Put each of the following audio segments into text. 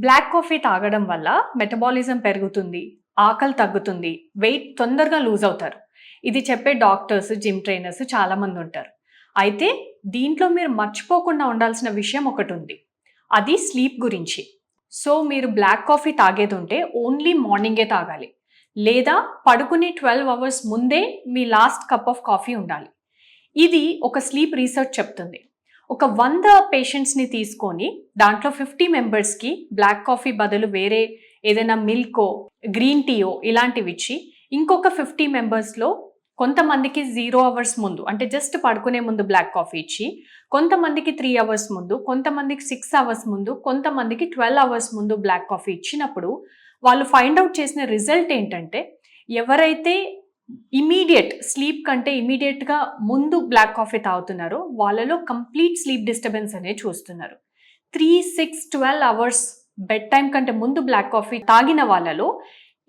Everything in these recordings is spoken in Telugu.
బ్లాక్ కాఫీ తాగడం వల్ల మెటబాలిజం పెరుగుతుంది, ఆకలి తగ్గుతుంది, వెయిట్ తొందరగా లూజ్ అవుతారు. ఇది చెప్పే డాక్టర్స్, జిమ్ ట్రైనర్స్ చాలామంది ఉంటారు. అయితే దీంట్లో మీరు మర్చిపోకుండా ఉండాల్సిన విషయం ఒకటి ఉంది. అది స్లీప్ గురించి. సో మీరు బ్లాక్ కాఫీ తాగేది ఉంటే ఓన్లీ మార్నింగే తాగాలి, లేదా పడుకునే 12 అవర్స్ ముందే మీ లాస్ట్ కప్ ఆఫ్ కాఫీ ఉండాలి. ఇది ఒక స్లీప్ రీసెర్చ్ చెప్తుంది. ఒక 100 పేషెంట్స్ని తీసుకొని దాంట్లో 50 మెంబర్స్కి బ్లాక్ కాఫీ బదులు వేరే ఏదైనా మిల్కో, గ్రీన్ టీయో ఇలాంటివి ఇచ్చి, ఇంకొక 50 మెంబర్స్లో కొంతమందికి 0 అవర్స్ ముందు, అంటే జస్ట్ పడుకునే ముందు బ్లాక్ కాఫీ ఇచ్చి, కొంతమందికి 3 అవర్స్ ముందు, కొంతమందికి 6 అవర్స్ ముందు, కొంతమందికి 12 అవర్స్ ముందు బ్లాక్ కాఫీ ఇచ్చినప్పుడు వాళ్ళు ఫైండ్ అవుట్ చేసిన రిజల్ట్ ఏంటంటే, ఎవరైతే ఇమీడియట్ స్లీప్ కంటే ఇమీడియట్గా ముందు బ్లాక్ కాఫీ తాగుతున్నారో వాళ్ళలో కంప్లీట్ స్లీప్ డిస్టర్బెన్స్ అనేది చూస్తున్నారు. 3, 6, 12 అవర్స్ బెడ్ టైం కంటే ముందు బ్లాక్ కాఫీ తాగిన వాళ్ళలో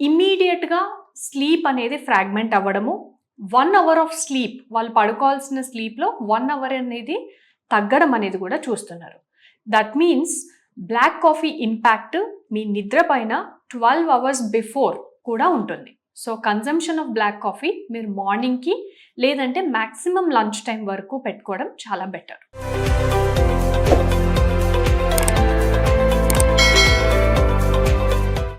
ఇమీడియట్గా స్లీప్ అనేది ఫ్రాగ్మెంట్ అవ్వడము, 1 అవర్ ఆఫ్ స్లీప్, వాళ్ళు పడుకోవాల్సిన స్లీప్లో 1 అవర్ అనేది తగ్గడం అనేది కూడా చూస్తున్నారు. That means black coffee impact మీ నిద్ర పైన 12 అవర్స్ బిఫోర్ కూడా ఉంటుంది. So consumption of black coffee మీరు మార్నింగ్కి లేదంటే మ్యాక్సిమం లంచ్ టైం వరకు పెట్టుకోవడం చాలా బెటర్.